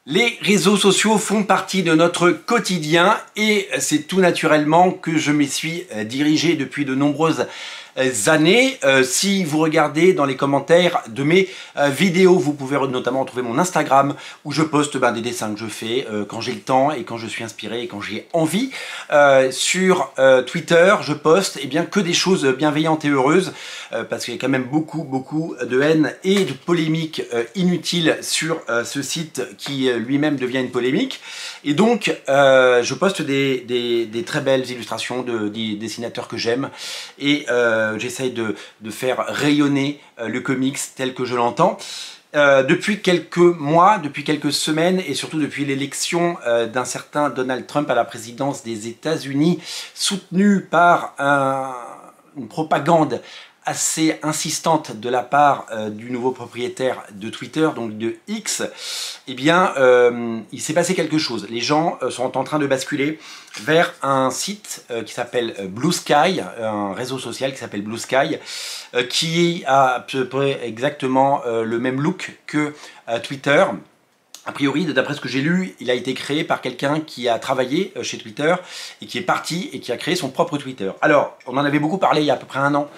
Les réseaux sociaux font partie de notre quotidien et c'est tout naturellement que je m'y suis dirigé depuis de nombreuses années. Si vous regardez dans les commentaires de mes vidéos, vous pouvez notamment trouver mon Instagram où je poste des dessins que je fais quand j'ai le temps et quand je suis inspiré et quand j'ai envie. Sur Twitter, je poste que des choses bienveillantes et heureuses parce qu'il y a quand même beaucoup de haine et de polémiques inutiles sur ce site qui lui-même devient une polémique. Et donc, je poste des très belles illustrations des dessinateurs que j'aime et j'essaye de faire rayonner le comics tel que je l'entends. Depuis quelques mois, depuis quelques semaines et surtout depuis l'élection d'un certain Donald Trump à la présidence des États-Unis, soutenu par une propagande assez insistante de la part du nouveau propriétaire de Twitter, donc de X, il s'est passé quelque chose. Les gens sont en train de basculer vers un site qui s'appelle Blue Sky, un réseau social qui s'appelle Blue Sky, qui a à peu près exactement le même look que Twitter. A priori, d'après ce que j'ai lu, il a été créé par quelqu'un qui a travaillé chez Twitter et qui est parti et qui a créé son propre Twitter. Alors, on en avait beaucoup parlé il y a à peu près un an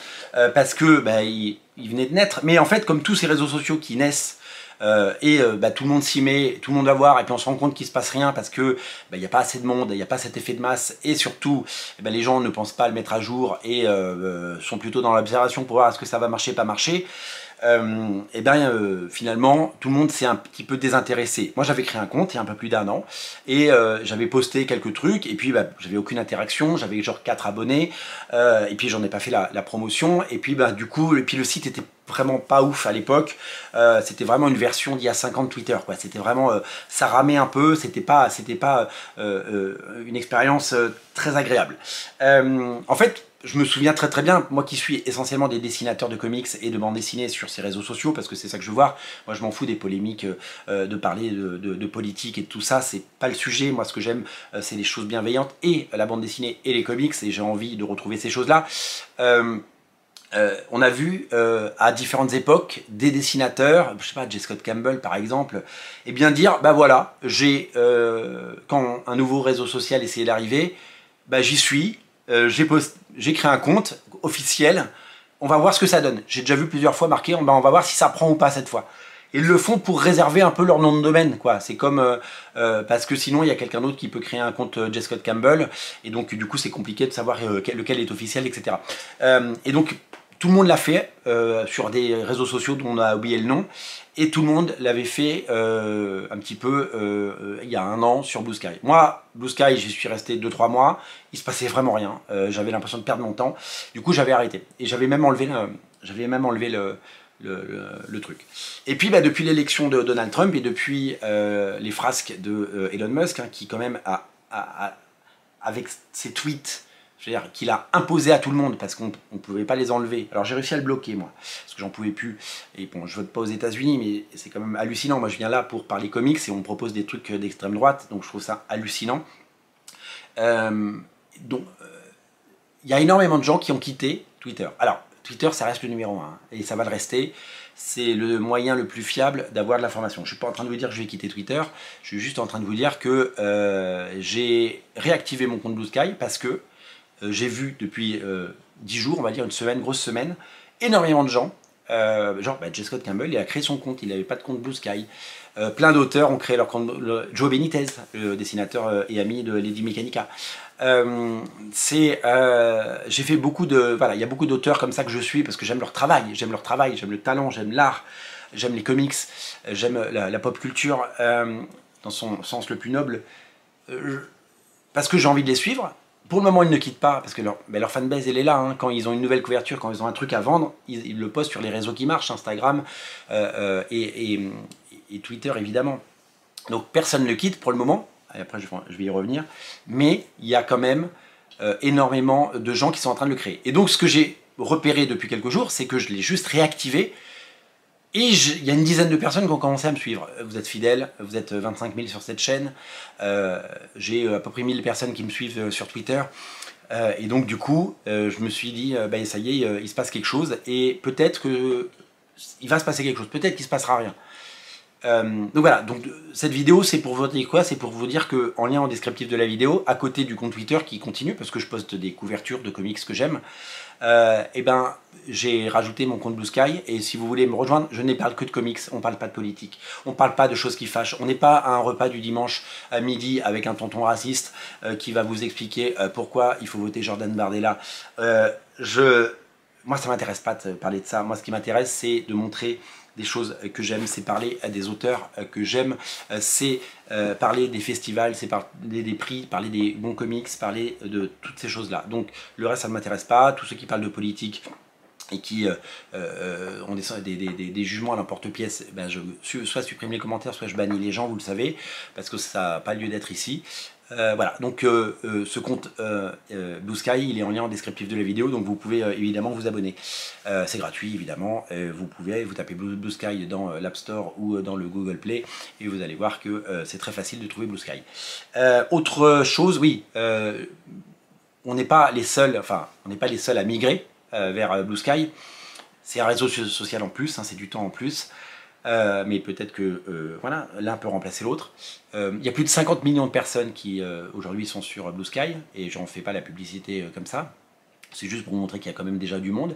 parce que il venait de naître. Mais en fait, comme tous ces réseaux sociaux qui naissent tout le monde s'y met, tout le monde va voir et puis on se rend compte qu'il se passe rien parce que il n'y a pas assez de monde, il n'y a pas cet effet de masse et surtout les gens ne pensent pas à le mettre à jour et sont plutôt dans l'observation pour voir est-ce que ça va marcher, pas marcher. Finalement tout le monde s'est un petit peu désintéressé. Moi j'avais créé un compte il y a un peu plus d'un an et j'avais posté quelques trucs et puis j'avais aucune interaction, j'avais genre 4 abonnés et puis j'en ai pas fait la promotion et puis du coup le site était vraiment pas ouf à l'époque, c'était vraiment une version d'il y a 5 ans de Twitter quoi. C'était vraiment ça ramait un peu, c'était pas une expérience très agréable. En fait, je me souviens très bien, moi qui suis essentiellement des dessinateurs de comics et de bande dessinée sur ces réseaux sociaux, parce que c'est ça que je veux voir. Moi je m'en fous des polémiques, de parler de politique et de tout ça, c'est pas le sujet. Moi ce que j'aime c'est les choses bienveillantes et la bande dessinée et les comics, et j'ai envie de retrouver ces choses-là. On a vu à différentes époques des dessinateurs, je sais pas, J. Scott Campbell par exemple, dire voilà, quand un nouveau réseau social essayait d'arriver, j'y suis, j'ai créé un compte officiel, on va voir ce que ça donne. J'ai déjà vu plusieurs fois marqué, on va voir si ça prend ou pas cette fois. Et ils le font pour réserver un peu leur nom de domaine, quoi. C'est comme parce que sinon il y a quelqu'un d'autre qui peut créer un compte J. Scott Campbell, et donc du coup c'est compliqué de savoir lequel est officiel, etc. Et donc tout le monde l'a fait sur des réseaux sociaux dont on a oublié le nom, et tout le monde l'avait fait un petit peu il y a un an sur Blue Sky. Moi, Blue Sky, j'y suis resté 2-3 mois, il se passait vraiment rien, j'avais l'impression de perdre mon temps, du coup j'avais arrêté, et j'avais même enlevé le truc. Et puis depuis l'élection de Donald Trump, et depuis les frasques de Elon Musk, qui quand même avec ses tweets, c'est-à-dire qu'il a imposé à tout le monde parce qu'on ne pouvait pas les enlever. Alors j'ai réussi à le bloquer moi, parce que j'en pouvais plus. Et bon, je vote pas aux États-Unis, mais c'est quand même hallucinant. Moi je viens là pour parler comics et on me propose des trucs d'extrême droite, donc je trouve ça hallucinant. Il y a énormément de gens qui ont quitté Twitter. Alors Twitter ça reste le numéro 1 et ça va le rester. C'est le moyen le plus fiable d'avoir de l'information. Je ne suis pas en train de vous dire que je vais quitter Twitter, je suis juste en train de vous dire que j'ai réactivé mon compte Blue Sky parce que j'ai vu depuis 10 jours, on va dire une semaine, grosse semaine, énormément de gens, J. Scott Campbell, il a créé son compte, il n'avait pas de compte Blue Sky. Plein d'auteurs ont créé leur compte, Joe Benitez, le dessinateur et ami de Lady Mechanica. J'ai fait beaucoup de... Voilà, il y a beaucoup d'auteurs comme ça que je suis parce que j'aime leur travail, j'aime le talent, j'aime l'art, j'aime les comics, j'aime la pop culture dans son sens le plus noble, parce que j'ai envie de les suivre. Pour le moment, ils ne quittent pas, parce que leur fanbase, elle est là. Quand ils ont une nouvelle couverture, quand ils ont un truc à vendre, ils le postent sur les réseaux qui marchent, Instagram et Twitter, évidemment. Donc, personne ne le quitte pour le moment. Et après, je vais y revenir. Mais il y a quand même énormément de gens qui sont en train de le créer. Et donc, ce que j'ai repéré depuis quelques jours, c'est que je l'ai juste réactivé. Et il y a une dizaine de personnes qui ont commencé à me suivre. Vous êtes fidèles, vous êtes 25 000 sur cette chaîne. J'ai à peu près 1000 personnes qui me suivent sur Twitter. Et donc du coup, je me suis dit, ça y est, il se passe quelque chose. Et peut-être qu'il va se passer quelque chose, peut-être qu'il ne se passera rien. Donc voilà, donc cette vidéo c'est pour vous dire quoi? C'est pour vous dire que en lien en descriptif de la vidéo, à côté du compte Twitter qui continue, parce que je poste des couvertures de comics que j'aime, et ben j'ai rajouté mon compte Blue Sky, et si vous voulez me rejoindre, je ne parle que de comics, on parle pas de politique, on parle pas de choses qui fâchent, on n'est pas à un repas du dimanche à midi avec un tonton raciste qui va vous expliquer pourquoi il faut voter Jordan Bardella. Moi ça m'intéresse pas de parler de ça, moi ce qui m'intéresse c'est de montrer des choses que j'aime, c'est parler à des auteurs que j'aime, c'est parler des festivals, c'est parler des prix, parler des bons comics, parler de toutes ces choses-là. Donc le reste, ça ne m'intéresse pas. Tous ceux qui parlent de politique et qui ont des jugements à l'emporte-pièce, ben soit supprime les commentaires, soit je bannis les gens, vous le savez, parce que ça n'a pas lieu d'être ici. Voilà, donc ce compte Blue Sky, il est en lien en descriptif de la vidéo, donc vous pouvez évidemment vous abonner. C'est gratuit évidemment, vous tapez Blue Sky dans l'App Store ou dans le Google Play, et vous allez voir que c'est très facile de trouver Blue Sky. Autre chose, oui, on n'est pas les seuls, à migrer vers Blue Sky. C'est un réseau social en plus, hein, c'est du temps en plus. Mais peut-être que voilà, l'un peut remplacer l'autre. Il y a plus de 50 millions de personnes qui aujourd'hui sont sur Blue Sky, et j'en fais pas la publicité comme ça. C'est juste pour vous montrer qu'il y a quand même déjà du monde.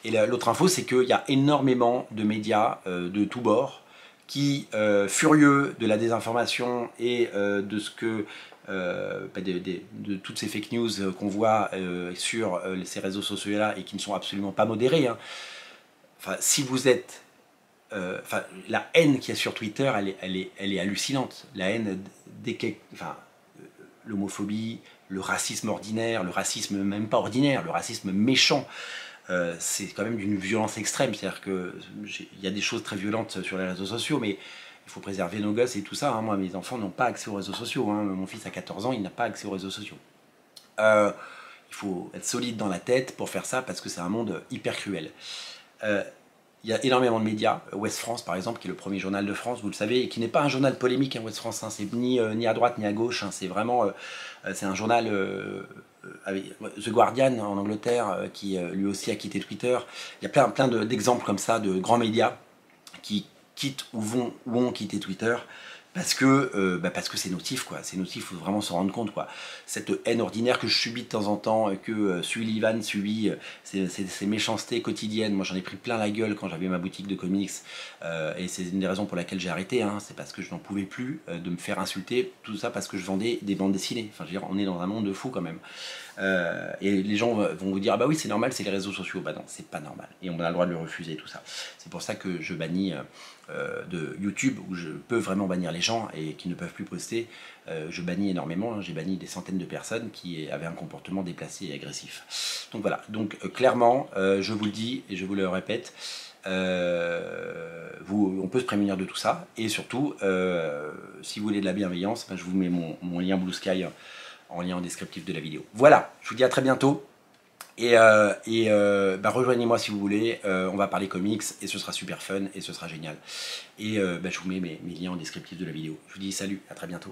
Et l'autre info, c'est qu'il y a énormément de médias de tous bords qui, furieux de la désinformation et de ce que de toutes ces fake news qu'on voit sur ces réseaux sociaux-là et qui ne sont absolument pas modérés. Hein. Enfin, si vous êtes la haine qu'il y a sur Twitter, elle est hallucinante. La haine, l'homophobie, le racisme ordinaire, le racisme même pas ordinaire, le racisme méchant, c'est quand même d'une violence extrême. C'est-à-dire qu'il y a des choses très violentes sur les réseaux sociaux, mais il faut préserver nos gosses et tout ça. Hein. Moi, mes enfants n'ont pas accès aux réseaux sociaux. Hein. Mon fils a 14 ans, il n'a pas accès aux réseaux sociaux. Il faut être solide dans la tête pour faire ça, parce que c'est un monde hyper cruel. Il y a énormément de médias, Ouest France par exemple, qui est le premier journal de France, vous le savez, et qui n'est pas un journal polémique, hein, Ouest France, hein, c'est ni à droite ni à gauche, hein, c'est vraiment, c'est un journal, avec The Guardian en Angleterre, qui lui aussi a quitté Twitter. Il y a plein d'exemples comme ça de grands médias qui quittent ou ont quitté Twitter, parce que c'est nocif, quoi. C'est nocif, il faut vraiment s'en rendre compte, quoi. Cette haine ordinaire que je subis de temps en temps, que Sullivan subit, ces méchancetés quotidiennes. Moi, j'en ai pris plein la gueule quand j'avais ma boutique de comics, et c'est une des raisons pour laquelle j'ai arrêté. Hein. C'est parce que je n'en pouvais plus de me faire insulter, tout ça parce que je vendais des bandes dessinées. Enfin, je veux dire, on est dans un monde de fous quand même. Et les gens vont vous dire, ah bah oui, c'est normal, c'est les réseaux sociaux. Bah non, c'est pas normal. Et on a le droit de le refuser, tout ça. C'est pour ça que je bannis de YouTube, où je peux vraiment bannir les gens et qui ne peuvent plus poster. Je bannis énormément, hein. J'ai banni des centaines de personnes qui avaient un comportement déplacé et agressif. Donc voilà, donc clairement, je vous le dis et je vous le répète, on peut se prémunir de tout ça, et surtout, si vous voulez de la bienveillance, je vous mets mon lien Blue Sky en lien en descriptif de la vidéo. Voilà, je vous dis à très bientôt. Et rejoignez-moi si vous voulez, on va parler comics et ce sera super fun et ce sera génial. Et je vous mets mes liens en descriptif de la vidéo. Je vous dis salut, à très bientôt.